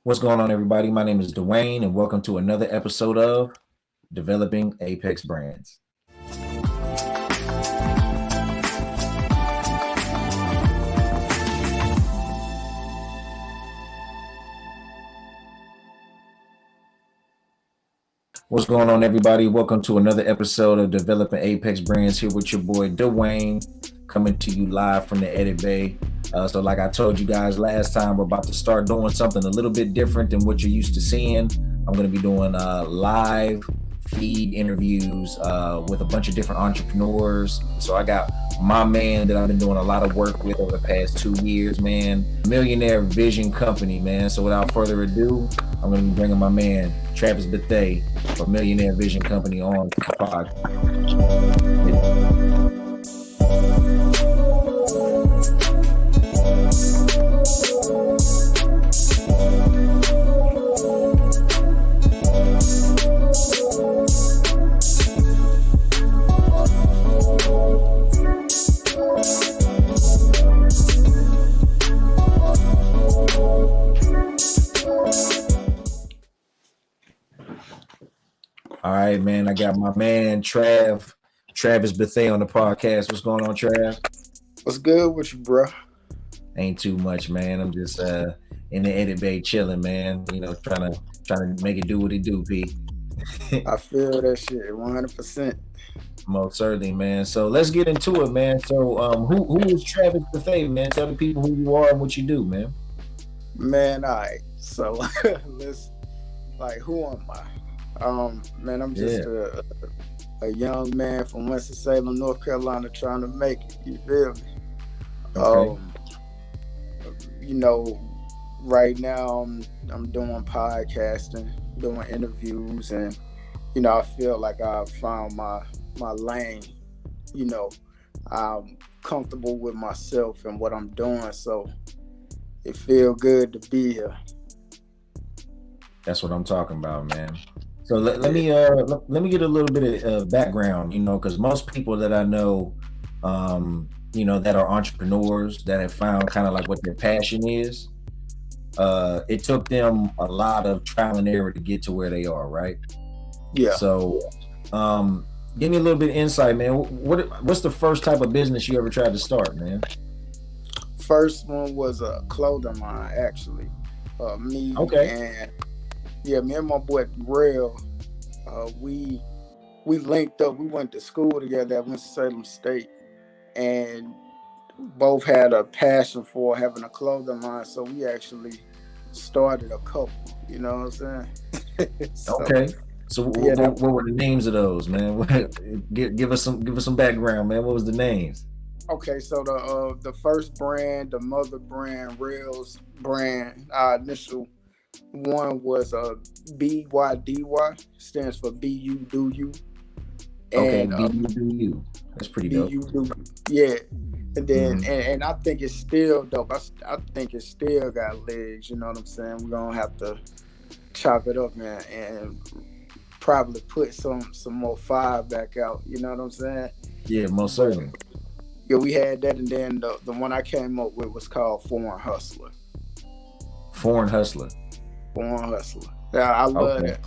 What's going on, everybody? My name is Dwayne, and welcome to another episode of Developing Apex Brands. What's going on, everybody? Welcome to another episode of Developing Apex Brands. Here with your boy Dwayne, coming to you live from the Edit Bay. So like I told you guys last time, we're about to start doing something a little bit different than what you're used to seeing. I'm going to be doing live feed interviews with a bunch of different entrepreneurs. So I got my man that I've been doing a lot of work with over the past 2 years, man. Millionaire Vision Company, man. So without further ado, I'm going to be bringing my man Treavus Bethea from Millionaire Vision Company on the podcast. All right, man. I got my man Treavus Bethea on the podcast. What's going on, Trav? What's good with you, bro? Ain't too much, man. I'm just in the Edit Bay chilling, man. You know, trying to make it do what it do, P. I feel that shit 100%. Most certainly, man. So let's get into it, man. So who is Treavus Bethea, man? Tell the people who you are and what you do, man. Man, all right. So let's who am I? Man, I'm just a young man from Winston Salem, North Carolina, trying to make it. You feel me? Okay. You know, right now I'm doing podcasting, doing interviews, and you know, I feel like I've found my lane. You know, I'm comfortable with myself and what I'm doing, so it feels good to be here. That's what I'm talking about, man. So let me get a little bit of background, you know, because most people that I know, you know, that are entrepreneurs that have found kind of like what their passion is, it took them a lot of trial and error to get to where they are, right? Yeah. So, give me a little bit of insight, man. What's the first type of business you ever tried to start, man? First one was a clothing line, actually. Me and my boy Real, we linked up. We went to school together at Winston-Salem State, and both had a passion for having a clothing line. So we actually started a couple. You know what I'm saying? Okay. So what were the names of those, man? Give us some background, man. What was the names? Okay, so the first brand, the mother brand, Real's brand, our initial one was BYDY, stands for Be You Do You. And, okay, Be You Do You. That's pretty dope. Be You Do You. Yeah. And then and I think it's still dope. I think it still got legs, you know what I'm saying? We're gonna have to chop it up, man, and probably put some more fire back out, you know what I'm saying? Yeah, most certainly. Yeah, we had that, and then the one I came up with was called Foreign Hustler. Foreign Hustler. Foreign Hustler. Yeah, I love that.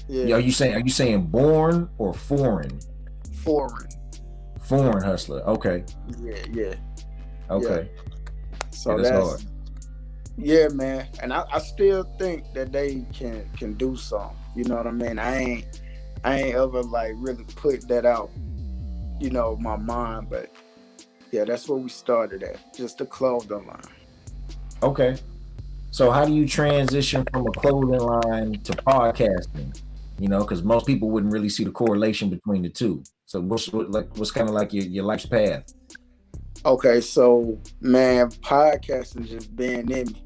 Yeah. Are you saying born or foreign? Foreign Hustler. Okay. Yeah. Okay. Yeah. So that's hard. Yeah, man. And I still think that they can do something. You know what I mean? I ain't ever like really put that out, you know, my mind, but yeah, that's where we started at. Just a clothing line. Okay. So how do you transition from a clothing line to podcasting? You know, because most people wouldn't really see the correlation between the two. So what's kind of like your life's path? Okay, so man, podcasting just been in me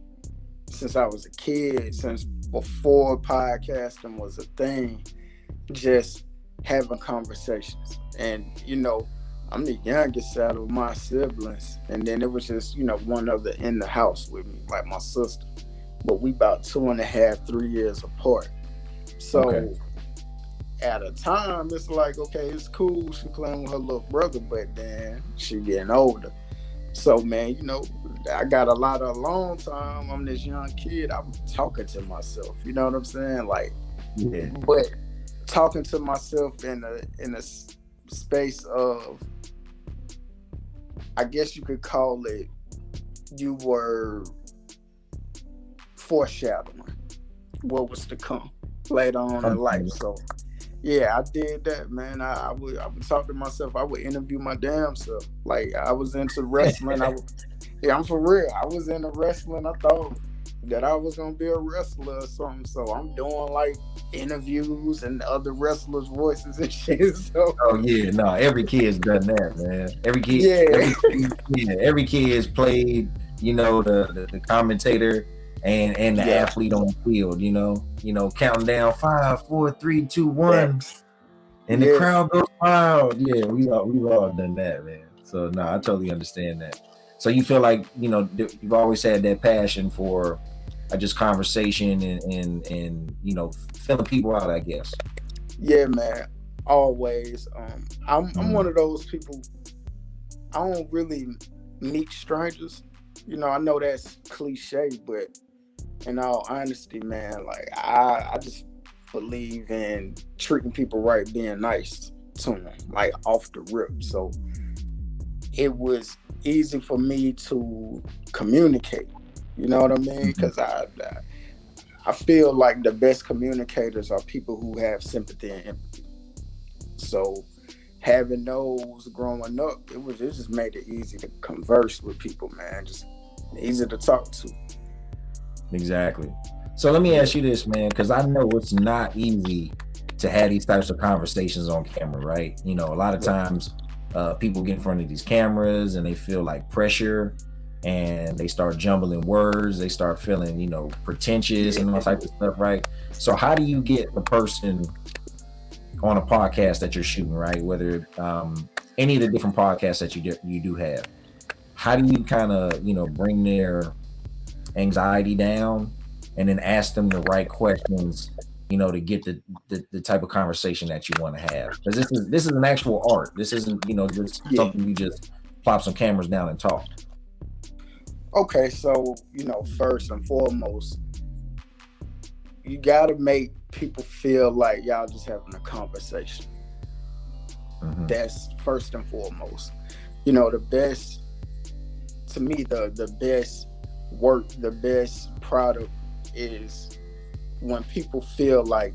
since I was a kid, since before podcasting was a thing, just having conversations. And, you know, I'm the youngest out of my siblings. And then it was just, you know, one other in the house with me, like my sister. But we about 2.5, 3 years apart. So at a time, it's like, okay, it's cool. She playing with her little brother, but then she getting older. So man, I got a lot of alone time. I'm this young kid. I'm talking to myself. You know what I'm saying? Like, Yeah. but talking to myself in a space of, I guess you could call it, you were foreshadowing what was to come later on in life. So yeah, I did that, man. I would talk to myself. I would interview my damn self. Like, I was into wrestling. Yeah, I'm for real. I was into wrestling. I thought that I was gonna be a wrestler or something. So I'm doing like interviews and other wrestlers' voices and shit. So Oh yeah, no, every kid's done that, man. yeah, Every kid's played, the commentator and the yeah, athlete on the field, counting down 5, 4, 3, 2, 1, facts. and the Yeah, crowd goes wild. Yeah, we've all done that, man. So no, I totally understand that. So you feel like, you've always had that passion for just conversation and filling people out, I guess. yeah, man. Always. I'm one of those people. I don't really meet strangers. I know that's cliche, but in all honesty, man, like I just believe in treating people right, being nice to them, like off the rip. So it was easy for me to communicate. You know what I mean? Because I feel like the best communicators are people who have sympathy and empathy. So having those growing up, it just made it easy to converse with people, man. Just easy to talk to. Exactly. So let me ask you this, man, because I know it's not easy to have these types of conversations on camera, right? A lot of times people get in front of these cameras and they feel like pressure and they start jumbling words. They start feeling, pretentious and all types of stuff, right? So how do you get the person on a podcast that you're shooting, right? Whether any of the different podcasts that you do have, how do you kind of, bring their anxiety down and then ask them the right questions, to get the type of conversation that you want to have? Because this is an actual art. This isn't, just something you just plop some cameras down and talk. Okay, so first and foremost, you gotta make people feel like y'all just having a conversation. Mm-hmm. That's first and foremost. The best, to me, the best work, the best product is when people feel like,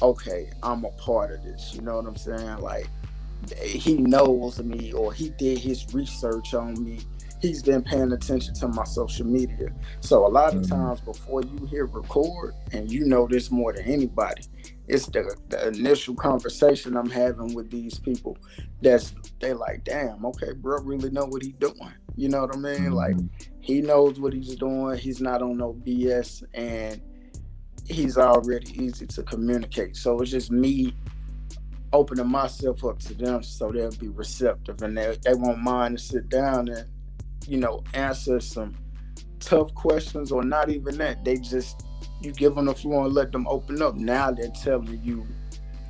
okay, I'm a part of this. You know what I'm saying? Like, he knows me, or he did his research on me. He's been paying attention to my social media. So a lot of times before you hit record, and you know this more than anybody, it's the initial conversation I'm having with these people. They like, damn, okay, bro, really know what he doing. You know what I mean? Like, he knows what he's doing. He's not on no BS, and he's already easy to communicate. So it's just me opening myself up to them so they'll be receptive, and they won't mind to sit down and, answer some tough questions, or not even that. You give them the floor and let them open up. Now they're telling you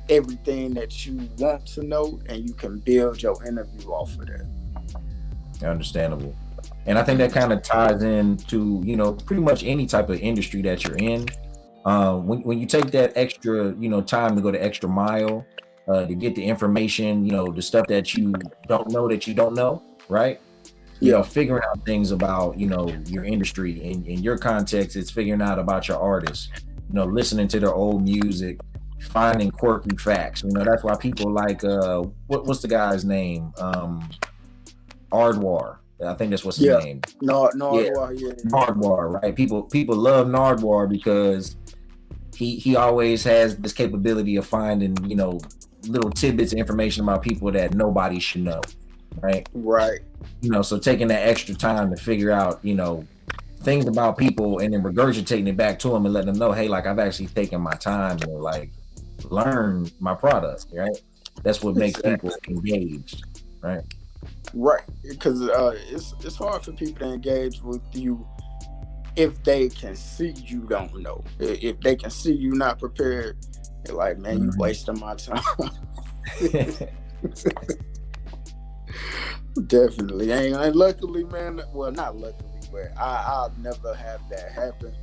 everything that you want to know, and you can build your interview off of that. Understandable. And I think that kind of ties into, pretty much any type of industry that you're in. When you take that extra, time to go the extra mile, to get the information, the stuff that you don't know, right? Figuring out things about, your industry. In your context, it's figuring out about your artists, listening to their old music, finding quirky facts. That's why people like, what's the guy's name? Ardwar. I think that's what's his name. Nardwar, yeah. Nardwar, right? People love Nardwar because he always has this capability of finding, little tidbits of information about people that nobody should know, right? Right. So taking that extra time to figure out, things about people, and then regurgitating it back to them and letting them know, hey, like, I've actually taken my time to like learn my product, right? That's what makes people engaged, right? Right, because it's hard for people to engage with you if they can see you don't know. If they can see you not prepared, they're like, man, you wasting my time. Definitely. And luckily, man, well, not luckily, but I'll never have that happen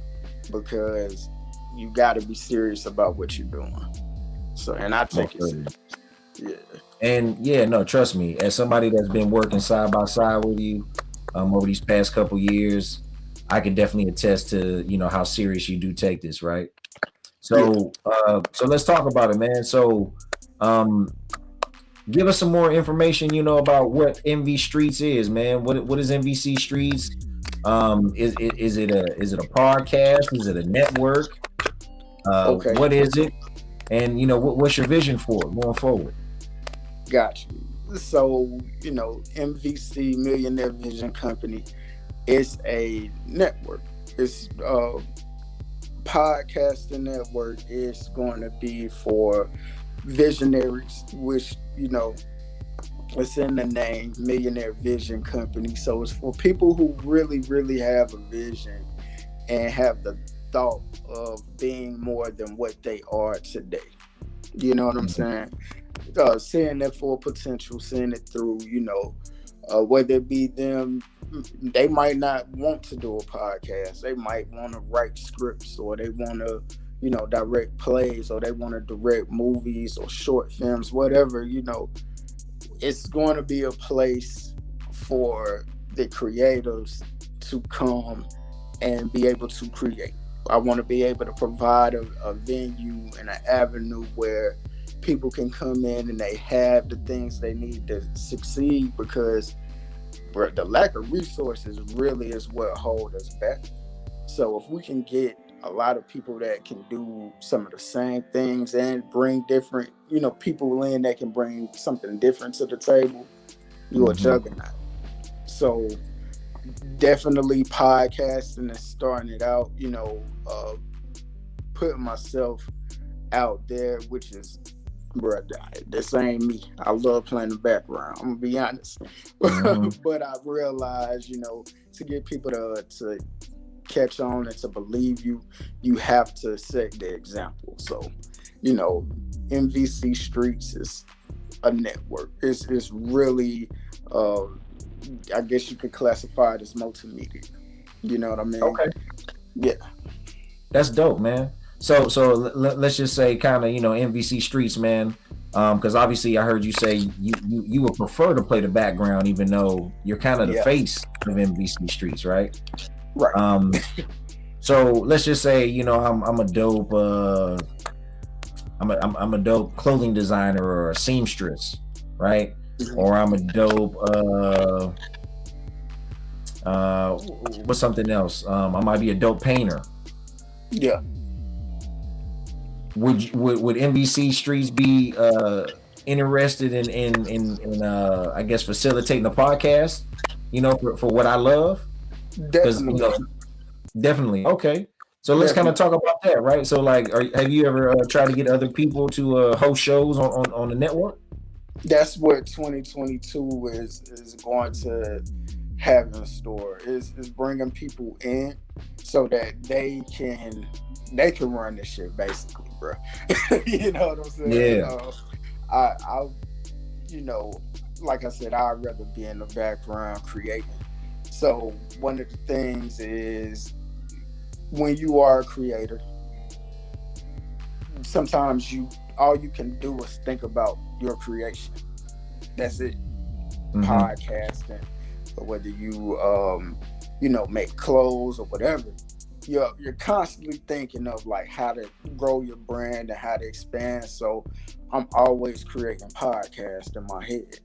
because you got to be serious about what you're doing. So, and I No take it further. serious. Yeah. And yeah, no, trust me, as somebody that's been working side by side with you over these past couple years, I can definitely attest to, how serious you do take this, right? Yeah. So let's talk about it, man. So um give us some more information, about what MV Streets is, man. What is MVC Streets? Is it a podcast? Is it a network? Okay. What is it? And what's your vision for it going forward? Got you. So, MVC Millionaire Vision Company is a network. It's podcasting network is going to be for visionaries, which it's in the name, Millionaire Vision Company. So it's for people who really, really have a vision and have the thought of being more than what they are today. You know what I'm saying? Seeing their full potential, seeing it through, whether it be them, they might not want to do a podcast. They might want to write scripts, or they want to, direct plays, or they want to direct movies or short films, whatever, it's going to be a place for the creators to come and be able to create. I want to be able to provide a venue and an avenue where people can come in and they have the things they need to succeed, because the lack of resources really is what holds us back. So if we can get a lot of people that can do some of the same things and bring different, people in that can bring something different to the table, you're a juggernaut. So definitely podcasting and starting it out, putting myself out there, which is, bro, this ain't me. I love playing the background, I'm gonna be honest. But I realize, to get people to catch on and to believe you, you have to set the example. So, MVC Streets is a network. It's really, I guess you could classify it as multimedia. You know what I mean? Okay. Yeah. That's dope, man. So let's just say kind of, MVC Streets, man. Because obviously I heard you say you would prefer to play the background, even though you're kind of the face of MVC Streets, right? Right. So let's just say, I'm a dope I'm a dope clothing designer or a seamstress, right? Or I'm a dope what's something else? I might be a dope painter. Yeah. Would MVC Streets be interested in I guess facilitating a podcast, for what I love? Definitely. Definitely. Okay. So let's kind of talk about that, right? So like, have you ever tried to get other people to host shows on the network? That's what 2022 is going to have in store. Is bringing people in so that they can run this shit, basically, bro. You know what I'm saying? Yeah. I like I said, I'd rather be in the background creating. So one of the things is, when you are a creator, sometimes all you can do is think about your creation. That's it. Podcasting, or whether you make clothes or whatever, you're constantly thinking of like how to grow your brand and how to expand. So I'm always creating podcasts in my head.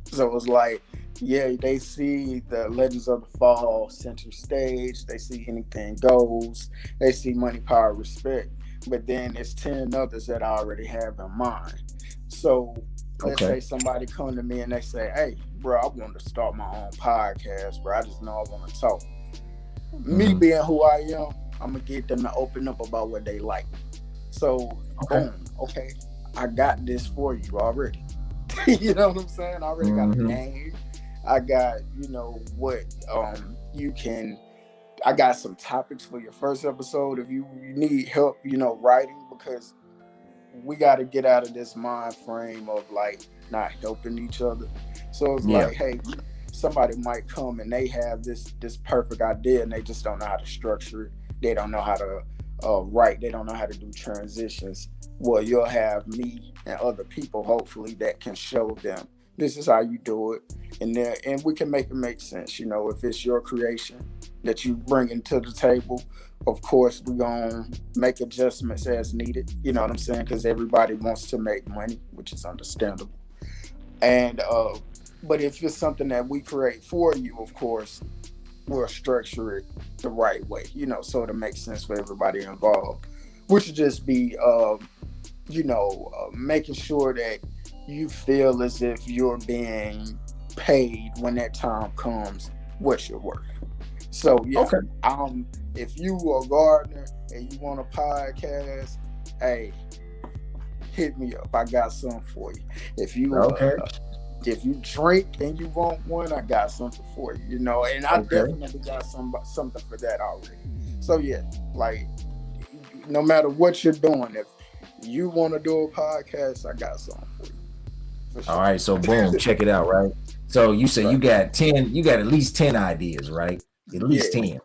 So it's like, yeah, they see the Legends of the Fall center stage, they see Anything Goes, they see Money, Power, Respect, but then it's 10 others that I already have in mind. So let's say somebody come to me and they say, hey, bro, I want to start my own podcast, bro. I just know I want to talk. Me being who I am, I'm going to get them to open up about what they like. So, boom, okay, I got this for you already. You know what I'm saying? I already got a name. I got, what you can, I got some topics for your first episode if you need help, writing, because we got to get out of this mind frame of like not helping each other. So it's Yeah. like, hey, somebody might come and they have this perfect idea and they just don't know how to structure it. They don't know how to write. They don't know how to do transitions. Well, you'll have me and other people, hopefully, that can show them this is how you do it, and we can make it make sense. If it's your creation that you bring into the table, of course we're gonna make adjustments as needed. You know what I'm saying? Because everybody wants to make money, which is understandable. And but if it's something that we create for you, of course, we'll structure it the right way, so it makes sense for everybody involved. Which would just be, making sure that you feel as if you're being paid when that time comes what you're worth. So yeah, Okay. if you are a gardener and you want a podcast, hey, hit me up. I got something for you. If you Okay. if you drink and you want one, I got something for you. And I Okay. definitely got something for that already. So yeah, like no matter what you're doing, if you want to do a podcast, I got something for you. For sure. All right. So boom, check it out, right? So you say Right. you got 10, you got at least 10 ideas, right? At least Yeah. 10.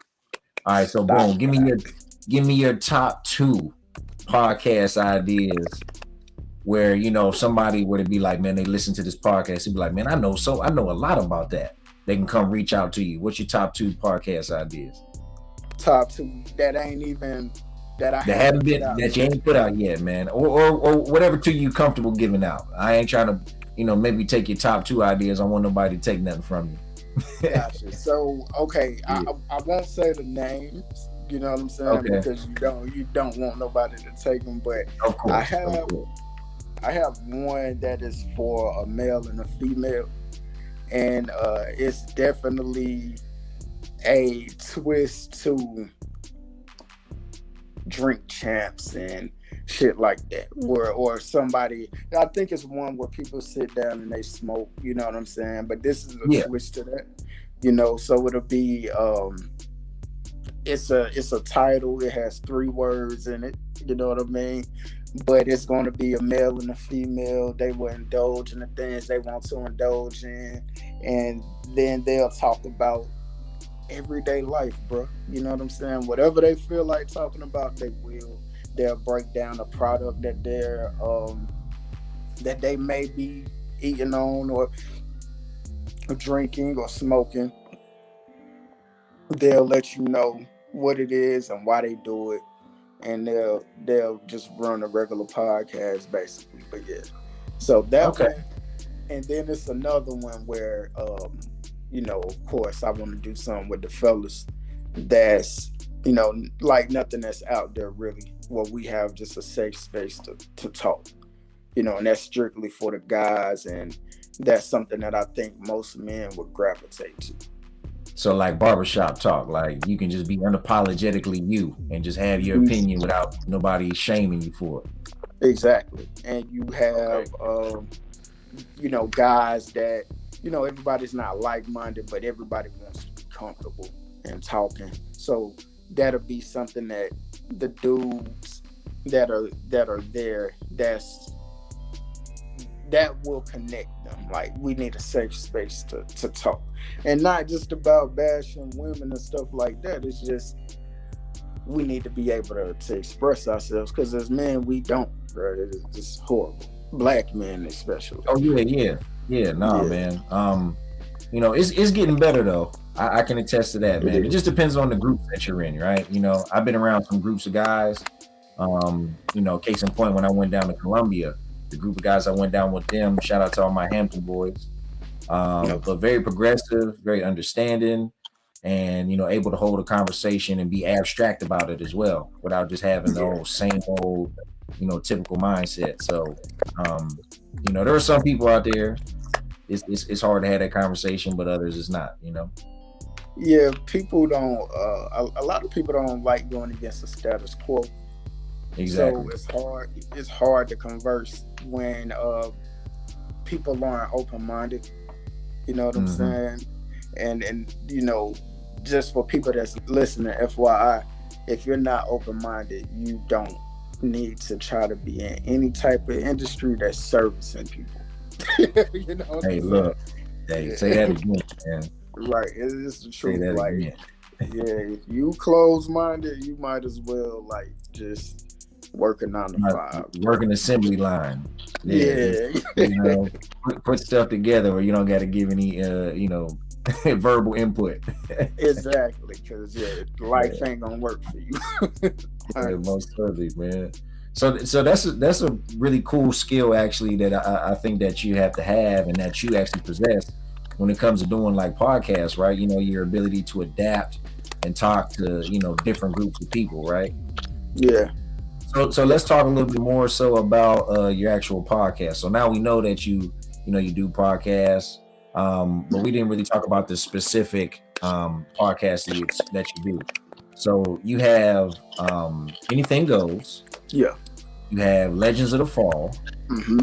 All right. So Stop. boom, give me your top 2 podcast ideas where somebody were to be like, man, they listen to this podcast, they'd be like, man, I know a lot about that. They can come reach out to you. What's your top 2 podcast ideas? Top 2 that ain't even that I That haven't haven't been put out. that you ain't put out yet, man, or whatever 2 you comfortable giving out. I ain't trying to maybe take your top 2 ideas. I don't want nobody to take nothing from you. Gotcha. So okay, Yeah. I won't say the names. You know what I'm saying? Okay. Because you don't want nobody to take them. But Of course. I have one that is for a male and a female, and it's definitely a twist to Drink Champs and shit like that, or somebody. I think it's one where people sit down and they smoke. You know what I'm saying? But this is a twist to that. So it'll be it's a title. It has 3 words in it. You know what I mean? But it's going to be a male and a female. They will indulge in the things they want to indulge in, and then they'll talk about everyday life, bro. You know what I'm saying? Whatever they feel like talking about, they will. They'll break down a product that they may be eating on or drinking or smoking. They'll let you know what it is and why they do it, and they'll just run a regular podcast basically. But yeah, so that one, and then it's another one where of course I want to do something with the fellas that's like nothing that's out there really, where we have just a safe space to talk, and that's strictly for the guys, and that's something that I think most men would gravitate to. So like barbershop talk, like you can just be unapologetically you and just have your opinion without nobody shaming you for it. Exactly. And you have guys that everybody's not like-minded, but everybody wants to be comfortable and talking. So that'll be something that the dudes that are there, that will connect them. Like, we need a safe space to talk, and not just about bashing women and stuff like that. It's just we need to be able to express ourselves, because as men we don't, bro. It's just horrible. Black men especially. Oh yeah. Man. It's getting better though. I can attest to that, man. It just depends on the group that you're in, right? I've been around some groups of guys. Case in point, when I went down to Columbia, the group of guys I went down with them, shout out to all my Hampton boys. But very progressive, very understanding, and able to hold a conversation and be abstract about it as well, without just having the same old typical mindset. So there are some people out there, it's hard to have that conversation, but others it's not. Yeah, people don't a lot of people don't like going against the status quo. Exactly. So it's hard to converse when people aren't open-minded. You know what I'm saying? And just for people that's listening, FYI, if you're not open-minded, you don't need to try to be in any type of industry that's servicing people. Hey, look, Hey, say that again, man. Right, it's the Say truth. that Like, again. yeah, if you close-minded, you might as well like just work a 9 to 5. Working assembly line. Yeah, just, Yeah, you know, put stuff together where you don't got to give any, verbal input. exactly. Because life Yeah, ain't gonna work for you. yeah, Honestly. most certainly, man. So that's a really cool skill actually that I think that you have to have and that you actually possess when it comes to doing like podcasts, right? You know, your ability to adapt and talk to, different groups of people, right? Yeah, So yeah. let's talk a little bit more so about your actual podcast. So now we know that you do podcasts, but we didn't really talk about the specific podcast that you do. So you have Anything Goes, Yeah. you have Legends of the Fall, Hmm.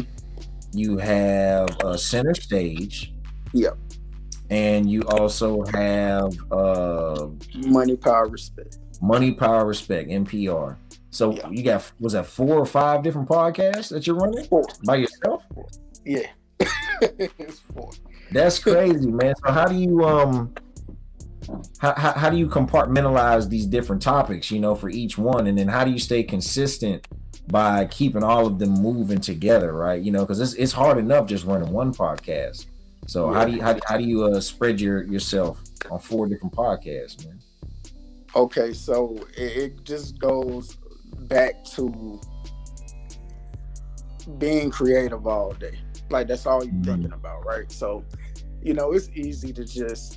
you have Center Stage, Yeah. and you also have Money, power, respect. Money, Power, Respect (MPR). So Yeah. you got, was that 4 or 5 different podcasts that you're running Four. by yourself? Yeah. It's 4. That's crazy, man. So how do you how do you compartmentalize these different topics, for each one, and then how do you stay consistent by keeping all of them moving together, right? Because it's hard enough just running one podcast. So Yeah. how do you spread yourself on 4 different podcasts, man? Okay, so it just goes back to being creative all day. Like that's all you're thinking about, right? So, it's easy to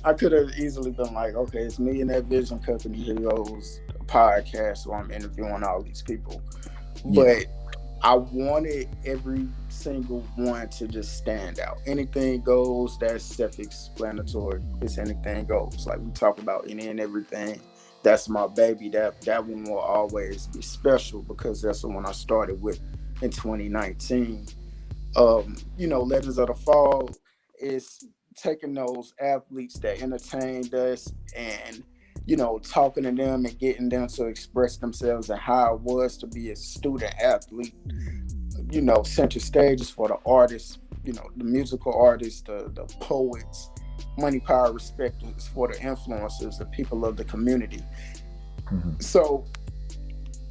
I could have easily been like, okay, it's Millionaire Vision Company, here goes a podcast where I'm interviewing all these people. Yeah. But I wanted every single one to just stand out. Anything goes, that's self-explanatory. It's anything goes. Like we talk about any and everything. That's my baby. That one will always be special because that's the one I started with in 2019. Legends of the Fall is taking those athletes that entertained us and talking to them and getting them to express themselves and how it was to be a student athlete. Center Stage is for the artists, the musical artists, the poets. Money, Power, Respect is for the influencers, the people of the community. Mm-hmm. So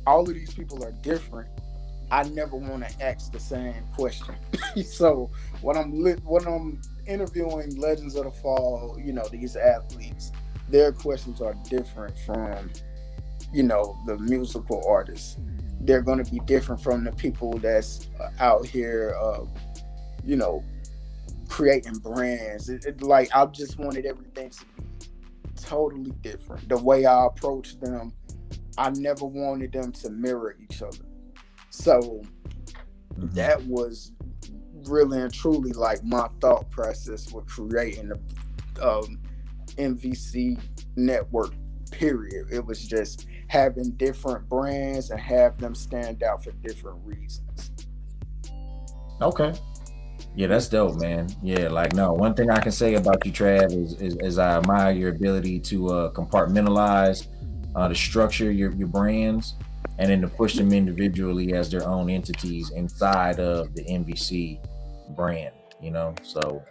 all of these people are different. I never want to ask the same question. So when I'm interviewing Legends of the Fall, these athletes, their questions are different from, the musical artists. They're going to be different from the people that's out here, creating brands. Like I just wanted everything to be totally different. The way I approached them, I never wanted them to mirror each other. So that was really and truly like my thought process with creating the MVC network, period. It was just having different brands and have them stand out for different reasons. Okay. Yeah, that's dope, man. Yeah, like no, one thing I can say about you, Trav, is I admire your ability to compartmentalize, to structure your brands, and then to push them individually as their own entities inside of the MVC brand. So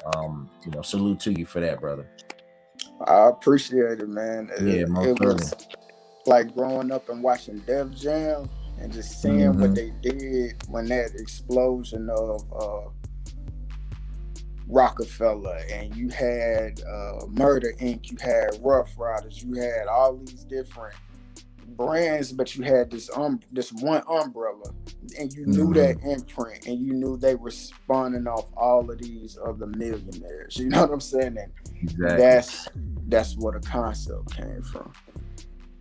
salute to you for that, brother. I appreciate it, man. Yeah, It was like growing up and watching Def Jam and just seeing what they did when that explosion of Rockefeller, and you had Murder Inc., you had Rough Riders, you had all these different brands, but you had this one umbrella, and you knew that imprint, and you knew they were spawning off all of these other millionaires. You know what I'm saying? And exactly. That's where the concept came from.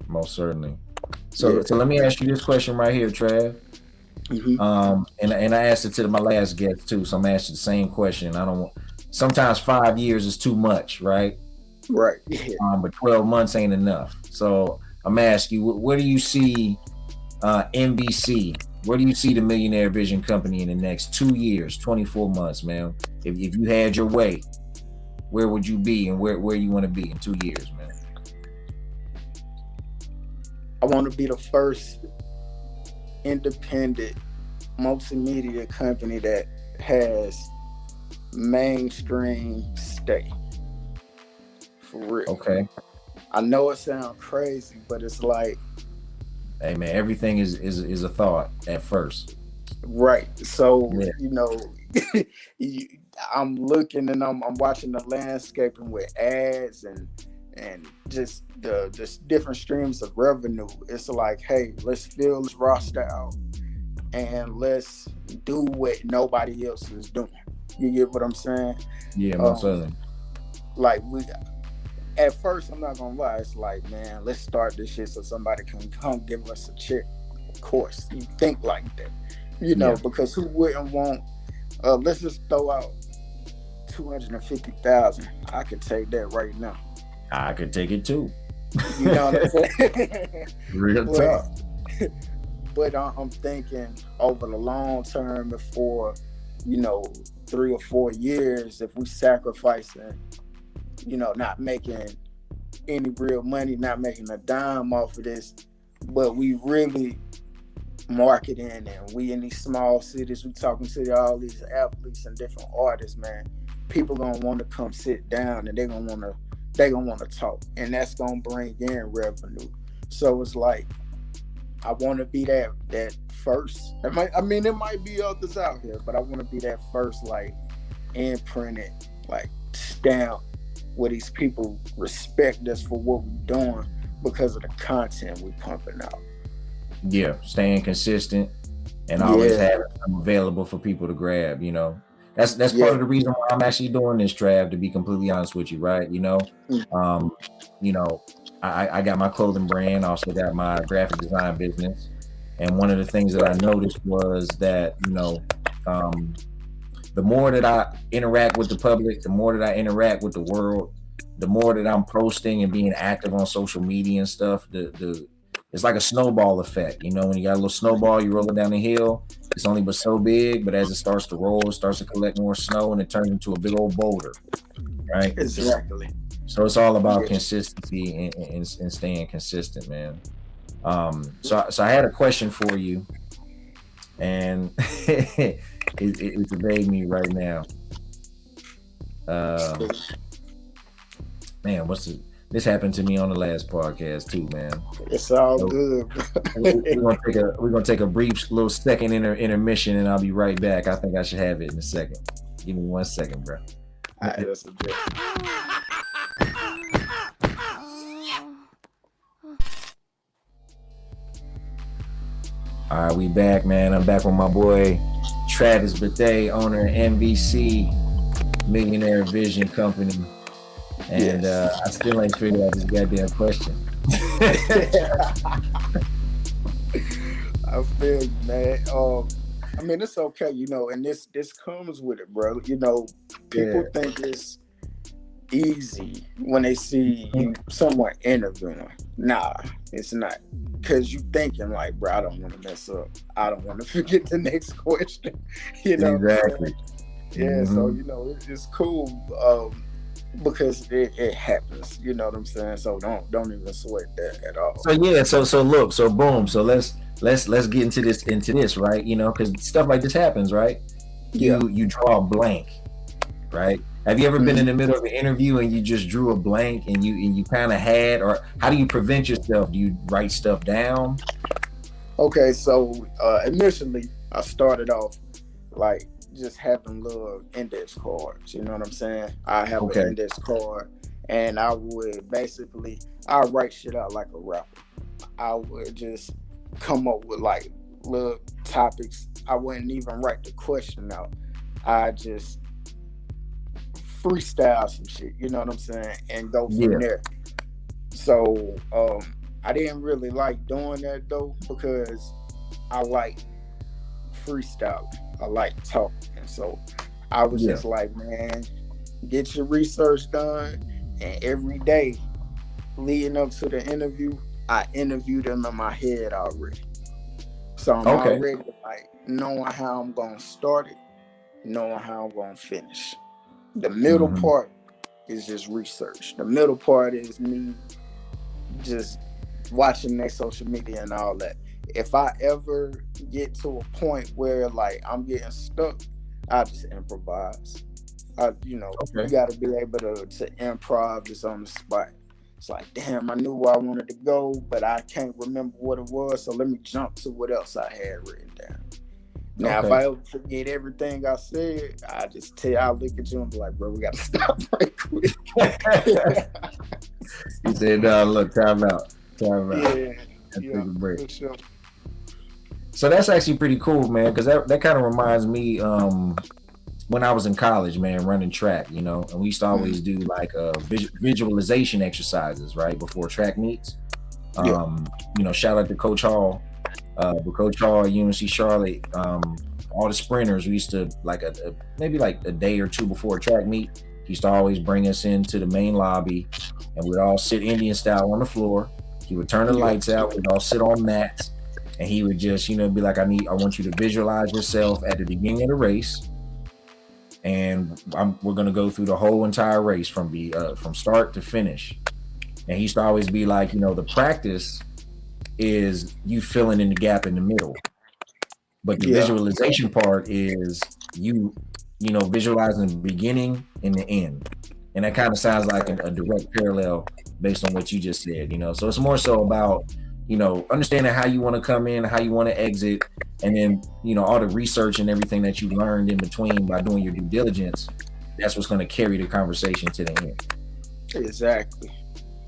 Most certainly. So let me ask you this question right here, Trav. And I asked it to my last guest too, so I'm asking the same question. Sometimes 5 years is too much, right? Right. Yeah. But 12 months ain't enough. So I'm asking you, where do you see MVC? Where do you see the Millionaire Vision Company in the next 2 years, 24 months, man? If you had your way, where would you be, and where you want to be in 2 years, man? I want to be the first independent multimedia company that has mainstream stay. For real. Okay. I know it sounds crazy, but it's like, Hey man, everything is a thought at first. right. So, Yeah. you- I'm looking and I'm watching the landscaping with ads and just the different streams of revenue. It's like, hey, let's fill this roster out and let's do what nobody else is doing. You get what I'm saying? Yeah, most Um, certainly. like we at first, I'm not gonna lie, it's like, man, let's start this shit so somebody can come give us a check. Of course, you think like that, Yeah. because who wouldn't want? Let's just throw out 250,000. I could take that right now. I could take it too. You know what I'm saying? Real tough. But I'm thinking over the long term, before 3 or 4 years, if we sacrificing, not making any real money, not making a dime off of this, but we really marketing and we in these small cities, we talking to all these athletes and different artists, man. People gonna want to come sit down and they're gonna want to talk, and that's gonna bring in revenue. So it's like, I want to be that first. It might be others out here, but I want to be that first, like, imprinted, like, stamp where these people respect us for what we're doing because of the content we're pumping out. Yeah, staying consistent and always having them available for people to grab. That's part of the reason why I'm actually doing this, Trav, to be completely honest with you, right? I got my clothing brand, also got my graphic design business. And one of the things that I noticed was that, the more that I interact with the public, the more that I interact with the world, the more that I'm posting and being active on social media and stuff, it's like a snowball effect. When you got a little snowball, you roll it down the hill, it's only but so big, but as it starts to roll, it starts to collect more snow and it turns into a big old boulder, right? Exactly. So it's all about consistency and staying consistent, man. So I had a question for you, and it's evading me right now. Man, this happened to me on the last podcast too, man. It's all good. We're gonna take a brief little second intermission, and I'll be right back. I think I should have it in a second. Give me 1 second, bro. All right, that's a bit. All right, we back, man. I'm back with my boy Treavus Bethea, owner of MVC Millionaire Vision Company, and I still ain't figured out this goddamn question. I feel you, man. It's okay, and this comes with it, bro. People think it's easy when they see you someone interviewing. Nah, it's not. Because you thinking like, bro, I don't want to mess up. I don't want to forget the next question. Exactly. Yeah, so it's cool because it happens. You know what I'm saying? So don't even sweat that at all. So yeah, so look, so boom, so let's get into this, right? Because stuff like this happens, right? You draw a blank, right? Have you ever been in the middle of an interview and you just drew a blank and you kind of had, or how do you prevent yourself? Do you write stuff down? Okay, so initially I started off like just having little index cards. You know what I'm saying? I have an index card, and I would basically write shit out like a rapper. I would just come up with like little topics. I wouldn't even write the question out. I just freestyle some shit, you know what I'm saying, and go from there. So I didn't really like doing that though, because I like freestyle. I like talking. So I was just like, man, get your research done, and every day leading up to the interview, I interviewed them in my head already. So I'm already like knowing how I'm gonna start it, knowing how I'm gonna finish. The middle part is just research. The middle part is me just watching their social media and all that. If I ever get to a point where like I'm getting stuck, I just improvise. You got to be able to improv this on the spot. It's like, damn, I knew where I wanted to go, but I can't remember what it was. So let me jump to what else I had written down. Now, if I ever forget everything I said, I'll look at you and be like, bro, we got to stop right quick. He said, no, look, time out. Yeah, break. For sure. So that's actually pretty cool, man, because that kind of reminds me when I was in college, man, running track, and we used to always do like visualization exercises, right, before track meets. Shout out to Coach Hall. With Coach Hall at UNC Charlotte, all the sprinters, we used to maybe a day or two before a track meet, he used to always bring us into the main lobby, and we'd all sit Indian style on the floor. He would turn the lights out, we'd all sit on mats, and he would just, be like, I want you to visualize yourself at the beginning of the race, and we're gonna go through the whole entire race from start to finish. And he used to always be like, the practice is you filling in the gap in the middle, but the visualization part is you visualizing the beginning and the end. And that kind of sounds like a direct parallel based on what you just said, so it's more so about understanding how you want to come in, how you want to exit, and then all the research and everything that you learned in between by doing your due diligence. That's what's going to carry the conversation to the end. Exactly.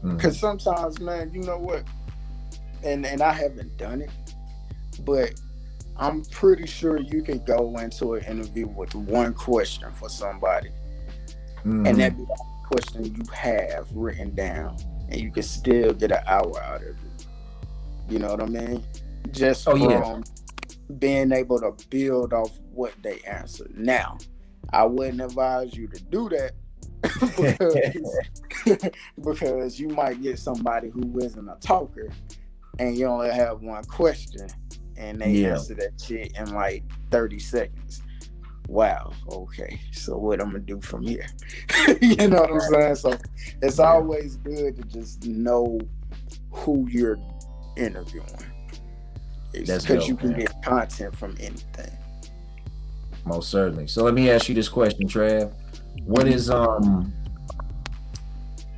Because sometimes, man, you know what, and I haven't done it, but I'm pretty sure you can go into an interview with one question for somebody, and that be the question you have written down, and you can still get an hour out of it. You know what I mean? Just from being able to build off what they answered. Now, I wouldn't advise you to do that because you might get somebody who isn't a talker, and you only have one question, and they answer that shit in like 30 seconds. Wow, okay, so what I'm gonna do from here? You know what I'm saying? So it's always good to just know who you're interviewing. Because you can get content from anything. Most certainly. So let me ask you this question, Trav.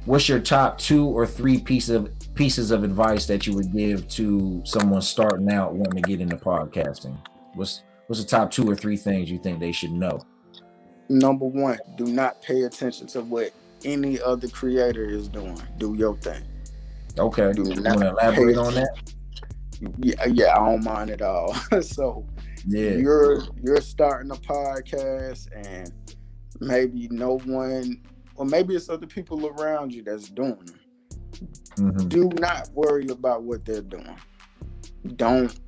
What's your top 2 or 3 pieces of advice that you would give to someone starting out wanting to get into podcasting? What's the top 2 or 3 things you think they should know? Number 1, do not pay attention to what any other creator is doing. Do your thing. Okay. Do you want to elaborate on that? Yeah, I don't mind at all. So you're starting a podcast, and maybe no one, or maybe it's other people around you that's doing them. Do not worry about what they're doing. Don't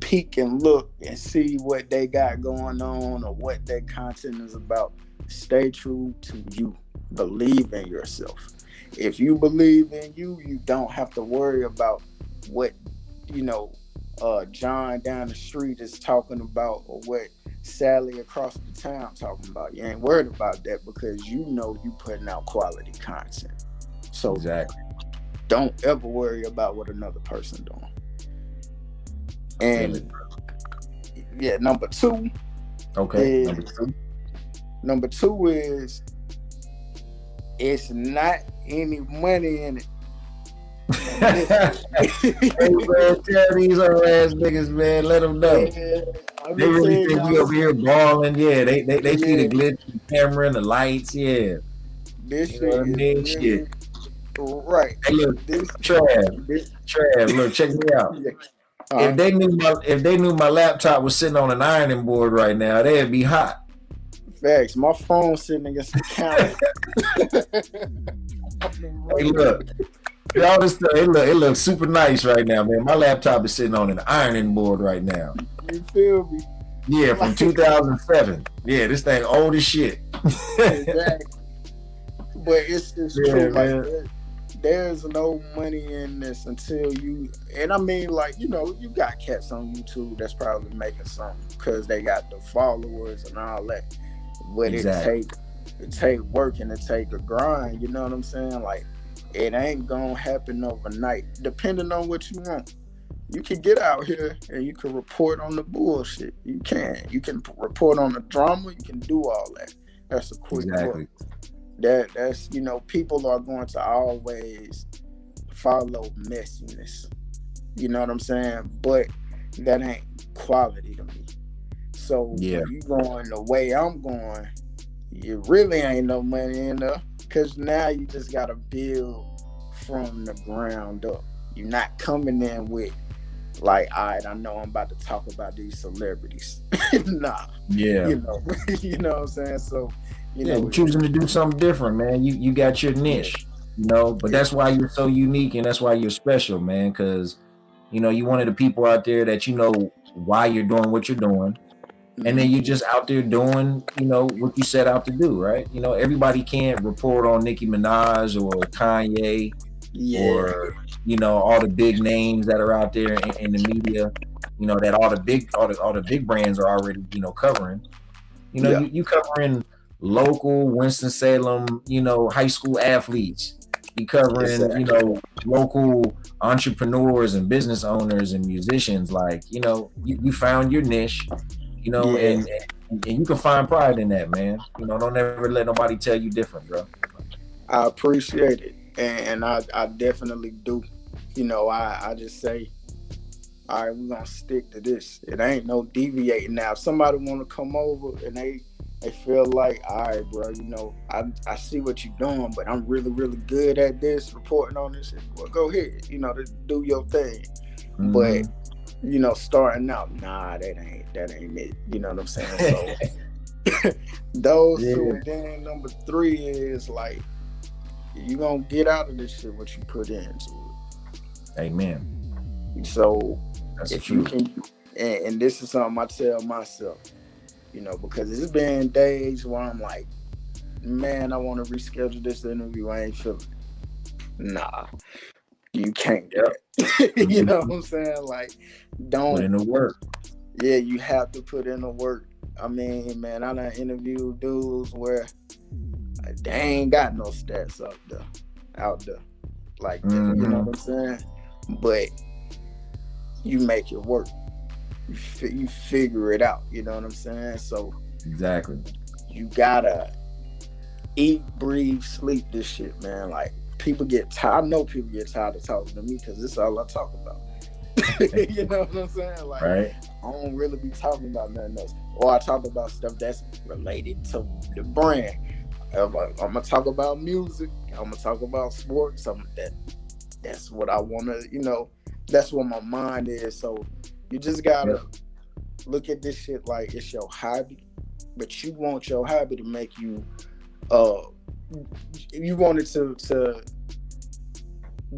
peek and look and see what they got going on or what their content is about. Stay true to you. Believe in yourself. If you believe in you, you don't have to worry about what John down the street is talking about, or what Sally across the town talking about. You ain't worried about that because you putting out quality content. So don't ever worry about what another person doing. And number 2. Okay. Number two is it's not any money in it. Hey, man, tell these old ass niggas, man, let them know. They really think we over here balling. Yeah, they see the glitch, the camera, and the lights. Yeah, this shit shit. Right. Hey, look, Trav, look, check me out. If they knew my laptop was sitting on an ironing board right now, they'd be hot. Facts. My phone's sitting against the counter. Hey, look. All this stuff, it looks super nice right now, man. My laptop is sitting on an ironing board right now. You feel me? Yeah, from 2007. Yeah, this thing old as shit. Exactly. But it's true. Like, there's no money in this until you. And I mean, like, you got cats on YouTube that's probably making something because they got the followers and all that. But it take work and it take a grind. You know what I'm saying? Like, it ain't gonna happen overnight. Depending on what you want, you can get out here and you can report on the bullshit. You can report on the drama. You can do all that. That's a quick buck. Exactly. That's people are going to always follow messiness. You know what I'm saying? But that ain't quality to me. So Yeah. when you going the way I'm going, you really ain't no money in there. Cause now you just gotta build from the ground up. You're not coming in with like, all right, I know I'm about to talk about these celebrities. Nah. Yeah. You know what I'm saying? So, You're choosing to do something different, man. You got your niche, but that's why you're so unique and that's why you're special, man. Because you're one of the people out there that why you're doing what you're doing, and then you're just out there doing what you set out to do, right? Everybody can't report on Nicki Minaj or Kanye or all the big names that are out there in the media, that all the big brands are already covering. You covering local Winston Salem, high school athletes. You covering, Exactly. local entrepreneurs and business owners and musicians. Like, you found your niche, and you can find pride in that, man. Don't ever let nobody tell you different, bro. I appreciate it, and I definitely do. I just say, all right, we're gonna stick to this. It ain't no deviating. Now, if somebody want to come over and they feel like, all right, bro, I see what you're doing, but I'm really, really good at this, reporting on this. Well, go ahead, to do your thing. But starting out, nah, that ain't it. You know what I'm saying? So those two, and then number 3 is like, you gonna get out of this shit what you put into it. Amen. So that's if true. you can, and this is something I tell myself, because it's been days where I'm like, man, I want to reschedule this interview. I ain't feeling it. Nah, you can't do that. You know what I'm saying? Like, don't put in the work. Yeah, you have to put in the work. I mean, man, I done interviewed dudes where they ain't got no stats out there like that. You know what I'm saying? But you make it work. You figure it out. You know what I'm saying? So exactly, you gotta eat, breathe, sleep this shit, man. Like, people get tired. I know people get tired of talking to me because this is all I talk about. You know what I'm saying? Like, right. I don't really be talking about nothing else, or I talk about stuff that's related to the brand. I'm gonna talk about music. I'm gonna talk about sports. That's what I wanna. That's what my mind is. So you just gotta look at this shit like it's your hobby, but you want your hobby to make you. You want it to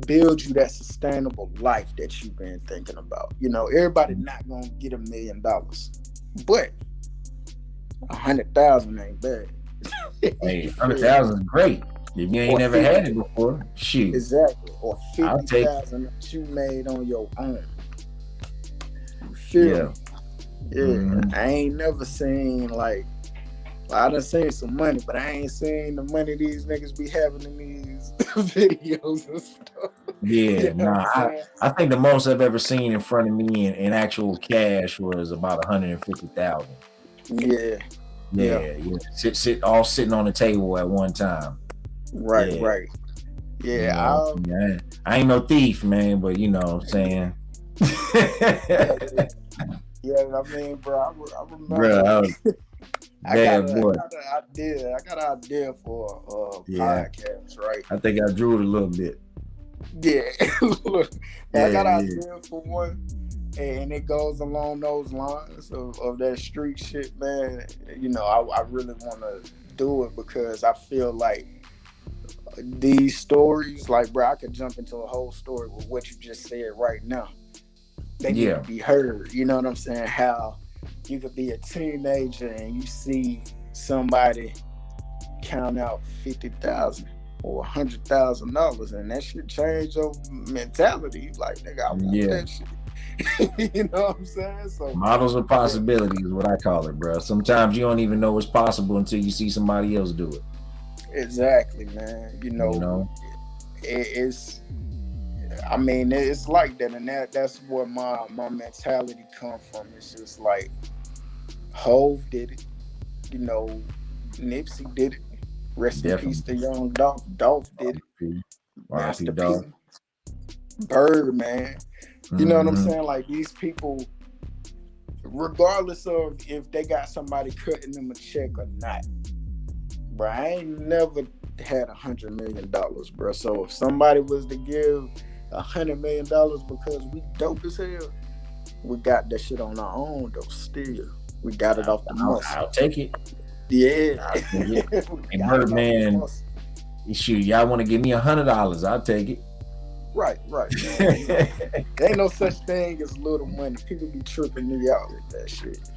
build you that sustainable life that you've been thinking about. Everybody not gonna get $1 million, but 100,000 ain't bad. Hey, 100,000 is great. If you ain't never had it before, shoot. Exactly. Or 50,000 that you made on your own. You feel me? Yeah. I ain't never seen I done seen some money, but I ain't seen the money these niggas be having in these videos and stuff. Yeah, I think the most I've ever seen in front of me in actual cash was about 150,000. Yeah. All sitting on the table at one time. Right. Yeah, I ain't no thief, man, but you know what I'm saying. Yeah, I mean, bro, I remember. Bro, I got an idea for a podcast, right? I think I drew it a little bit. Yeah. I got an idea for one, and it goes along those lines of that street shit, man. I really want to do it because I feel like these stories, like, bro, I could jump into a whole story with what you just said right now. They need to be heard. You know what I'm saying? How you could be a teenager and you see somebody count out 50,000 or $100,000, and that shit change your mentality. Like, nigga, I want that shit. You know what I'm saying? So models of possibility is what I call it, bro. Sometimes you don't even know what's possible until you see somebody else do it. Exactly, man. It's. I mean, it's like that, and that's where my mentality comes from. It's just like, Hove did it, Nipsey did it. Rest in peace Definitely. to young Dolph. Dolph did it. R.I.P. Master Dog. P. Bird, man. You know what I'm Mm-hmm. saying? Like these people, regardless of if they got somebody cutting them a check or not, bro, I ain't never had $100 million, bro. So if somebody was to give $100 million because we dope as hell, we got that shit on our own though. Still, we got it off the muscle. I'll take it. Yeah, I'll take it. we And got it off the Birdman, muscle. shoot, y'all want to give me $100? I'll take it. Right, man. You know, there ain't no such thing as little money. People be tripping me out with that shit.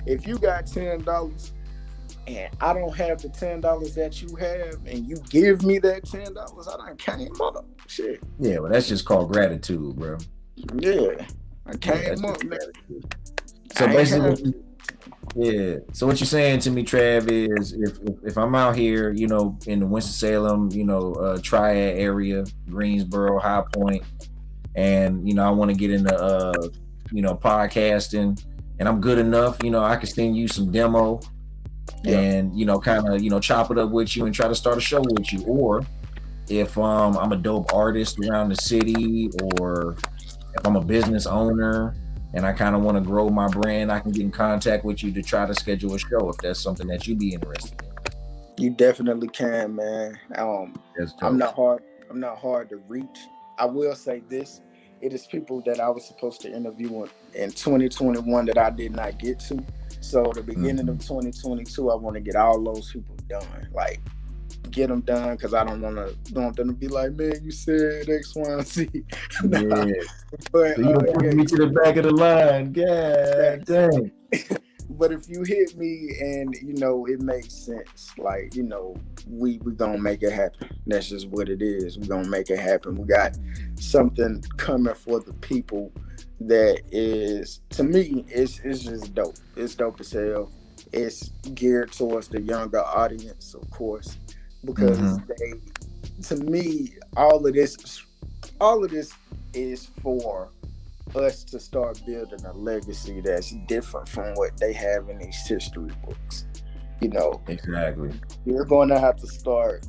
If you got $10 and I don't have the $10 that you have, and you give me that $10, I done came up. Shit. Yeah, well, that's just called gratitude, bro. Yeah, I came up, man. So basically, yeah. So what you're saying to me, Trav, is if I'm out here, you know, in the Winston-Salem, you know, Triad area, Greensboro, High Point, and you know, I want to get into you know, podcasting, and I'm good enough, you know, I can send you some demo, and you know, kind of, you know, chop it up with you and try to start a show with you. Or if I'm a dope artist around the city, or if I'm a business owner and I kind of want to grow my brand, I can get in contact with you to try to schedule a show if that's something that you'd be interested in. You definitely can, man. I'm not hard to reach. I will say this: it is people that I was supposed to interview in 2021 that I did not get to. So the beginning of 2022, I want to get all those people done. Like, get them done, because I don't want them to be like, man, you said X, Y, and Z. Yeah. But so you don't put me to the back of the line. God dang. But if you hit me and, you know, it makes sense, like, you know, we gonna make it happen. That's just what it is. We're gonna make it happen. We got something coming for the people that is, to me, it's just dope. It's dope as hell. It's geared towards the younger audience, of course, because to me, all of this is for us to start building a legacy that's different from what they have in these history books. You know, exactly. You're going to have to start,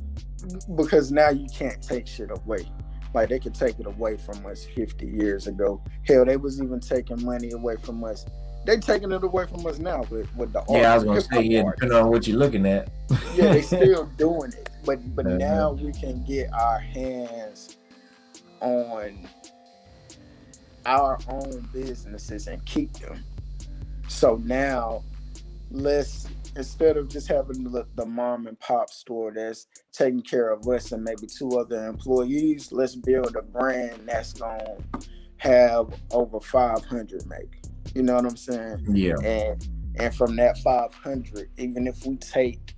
because now you can't take shit away. Like, they could take it away from us 50 years ago. Hell, they was even taking money away from us. They taking it away from us now with the art. Yeah, I was gonna say, yeah, depending on what you're looking at. Yeah, they still doing it, but now we can get our hands on our own businesses and keep them. So now, instead of just having the mom and pop store that's taking care of us and maybe 2 other employees, let's build a brand that's gonna have over 500 maybe. You know what I'm saying? Yeah. And from that 500, even if we take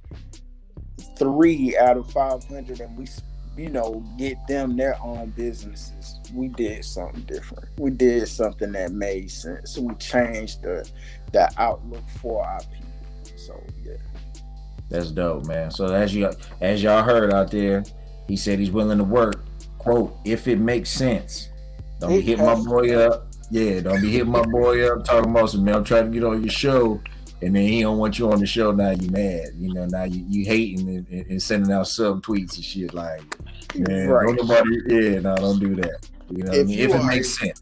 3 out of 500 and we, you know, get them their own businesses, we did something different. We did something that made sense. So we changed the outlook for our people. So yeah. That's dope, man. So as y'all heard out there, he said he's willing to work. Quote, if it makes sense. Don't be hitting my boy up. Yeah, don't be hitting my boy up talking about some, man, I'm trying to get on your show, and then he don't want you on the show. Now you mad. You know, now you hating and sending out sub tweets and shit like, man, don't do that. You know what I mean? If it makes sense.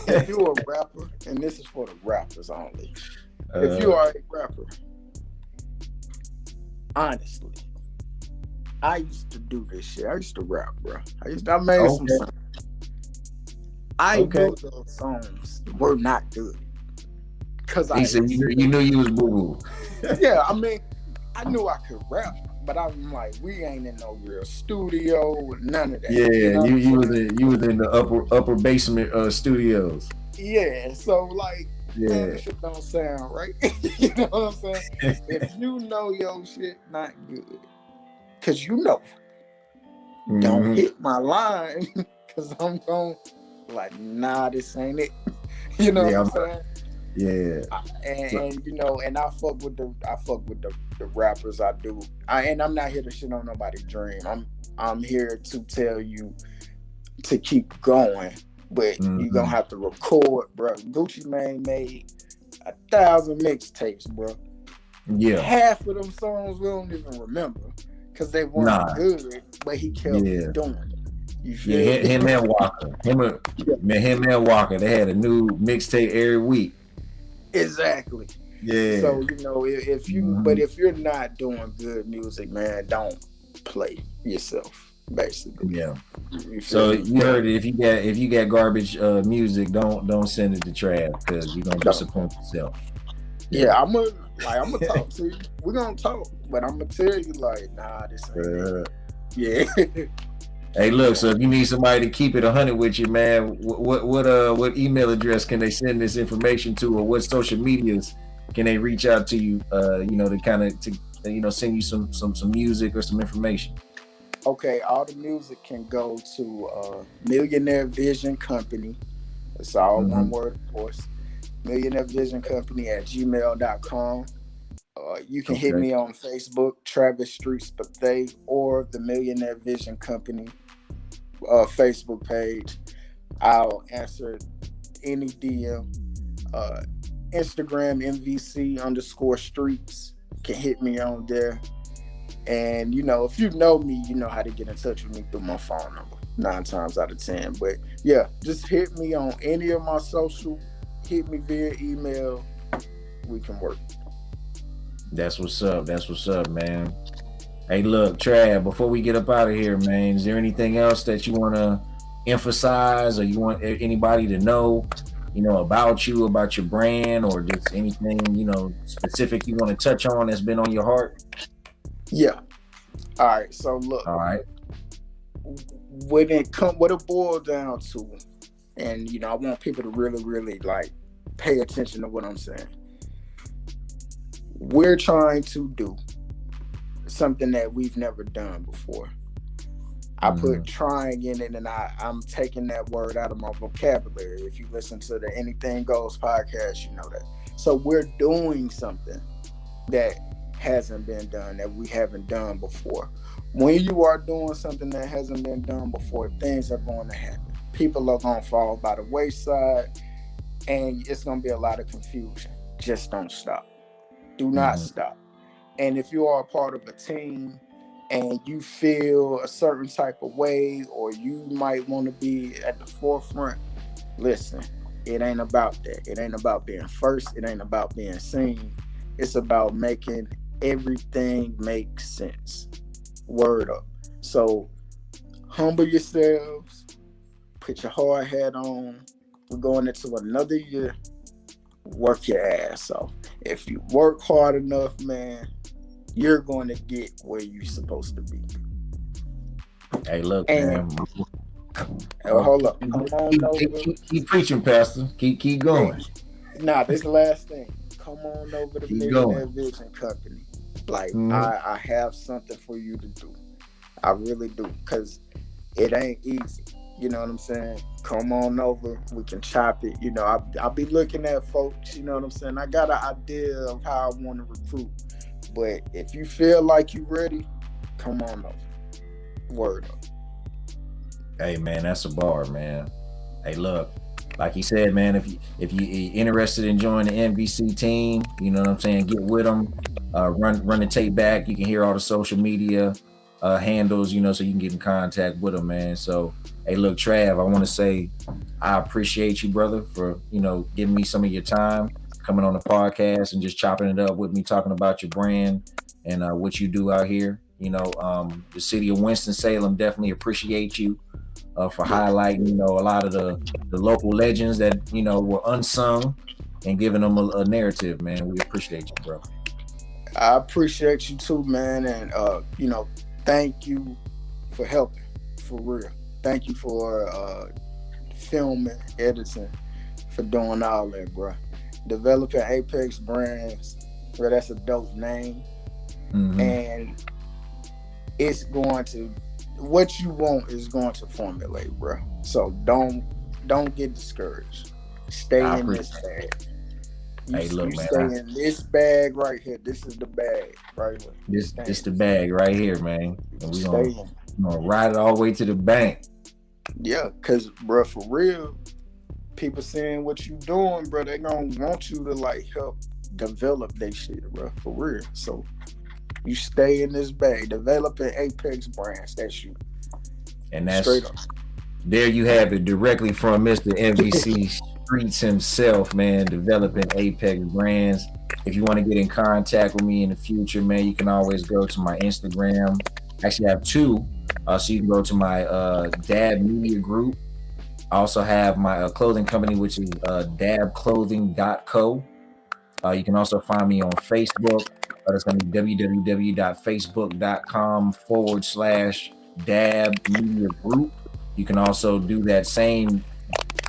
If you're a rapper, and this is for the rappers only, if you are a rapper, honestly, I used to do this shit. I used to rap, bro. I made some songs. I knew those songs were not good. Cause he said you knew you was boo-boo. Yeah, I mean, I knew I could rap, but I'm like, we ain't in no real studio, none of that. Yeah, you was in the upper basement studios. Yeah, so like, man, this shit don't sound right. You know what I'm saying? If you know your shit not good, cause you know, don't hit my line, cause I'm going like, nah, this ain't it. You know what I'm saying? Yeah. And you know, and I fuck with the rappers. I do. And I'm not here to shit on nobody's dream. I'm here to tell you to keep going, but you gonna have to record, bro. Gucci Mane made 1,000 mixtapes, bro. Yeah. Half of them songs we don't even remember because they weren't Nah. good, but he kept Yeah. doing it. You Yeah. feel me? Him and Walker. Him and Walker. They had a new mixtape every week. Exactly. Yeah. So if you, but if you're not doing good music, man, don't play yourself. Basically, Yeah. you So feel me? you heard it. If you got garbage music, don't send it to Trav because you're gonna Don't. disappoint yourself. Yeah, I'm gonna talk to you. We're gonna talk, but I'm gonna tell you like, nah, this ain't it. Yeah. Hey, look. So if you need somebody to keep it 100 with you, man, what email address can they send this information to, or what social medias can they reach out to you? To kind of send you some music or some information. Okay, all the music can go to Millionaire Vision Company. It's all one word, of course. Millionaire Vision Company at gmail.com. You can hit me on Facebook, Treavus Bethea, or the Millionaire Vision Company Facebook page. I'll answer any DM. Instagram MVC_streets can hit me on there. And if you know me, you know how to get in touch with me through my phone number 9 times out of 10. But yeah, just hit me on any of my social, hit me via email. We can work. That's what's up, man. Hey, look, Trav, before we get up out of here, man, is there anything else that you want to emphasize, or you want anybody to know, about you, about your brand, or just anything, specific you want to touch on that's been on your heart? Yeah. All right. So look. All right. What it boils down to, and I want people to really, really like pay attention to what I'm saying. We're trying to do something that we've never done before. I put trying in it, and I'm taking that word out of my vocabulary. If you listen to the Anything Goes podcast, you know that. So we're doing something that hasn't been done, that we haven't done before. When you are doing something that hasn't been done before, things are going to happen. People are going to fall by the wayside, and it's going to be a lot of confusion. Just don't stop. Do not stop. And if you are a part of a team and you feel a certain type of way, or you might want to be at the forefront, listen, it ain't about that. It ain't about being first. It ain't about being seen. It's about making everything make sense. Word up. So humble yourselves, put your hard hat on. We're going into another year. Work your ass off. If you work hard enough, man, you're going to get where you're supposed to be. Hey, look, man. Hold up. Keep preaching, Pastor. Keep going. Nah, this last thing. Come on over to Millionaire Vision Company. Like, I have something for you to do. I really do. Because it ain't easy. You know what I'm saying? Come on over. We can chop it. I'll be looking at folks. You know what I'm saying? I got an idea of how I want to recruit. But if you feel like you're ready, come on over. Word up. Hey, man, that's a bar, man. Hey, look. Like he said, man, if you interested in joining the MVC team, you know what I'm saying, get with them, run the tape back. You can hear all the social media handles, so you can get in contact with them, man. So, hey, look, Trav, I want to say I appreciate you, brother, for, giving me some of your time, coming on the podcast and just chopping it up with me, talking about your brand and what you do out here. The city of Winston-Salem definitely appreciate you for highlighting, a lot of the local legends that, were unsung and giving them a narrative, man. We appreciate you, bro. I appreciate you too, man. And, thank you for helping, for real. Thank you for filming, editing, for doing all that, bro. Developing Apex Brands, bro, that's a dope name. And it's going to, what you want is going to formulate, bro. So don't get discouraged. Stay in this bag. You stay in this bag right here. This is the bag right here. This the bag right here, man. And we're gonna ride it all the way to the bank. Yeah, because, bro, for real, people seeing what you doing, bro, they gonna want you to, like, help develop their shit, bro, for real. So you stay in this bag, developing Apex brands. That's you, And straight that's up. there you have it, directly from Mr. MVC Streets himself, man, developing Apex brands. If you want to get in contact with me in the future, man, you can always go to my Instagram. Actually, I have two. So you can go to my Dab Media Group. I also have my clothing company, which is dabclothing.co. You can also find me on Facebook. That's going to be www.facebook.com/Dab Media Group. You can also do that same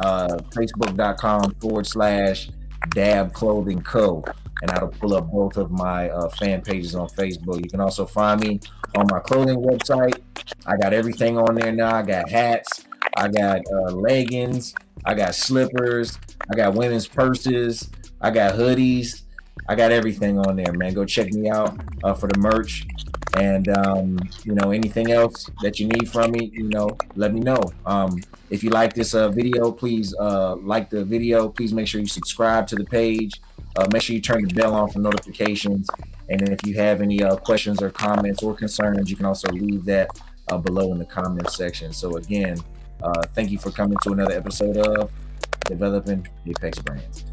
facebook.com/Dab Clothing Co. And that'll pull up both of my fan pages on Facebook. You can also find me on my clothing website. I got everything on there now. I got hats, I got leggings, I got slippers, I got women's purses, I got hoodies, I got everything on there, man. Go check me out for the merch. And anything else that you need from me, let me know. If you like this video, please like the video. Please make sure you subscribe to the page. Make sure you turn the bell on for notifications. And then if you have any questions or comments or concerns, you can also leave that below in the comment section. So again, thank you for coming to another episode of Developing Apex Brands.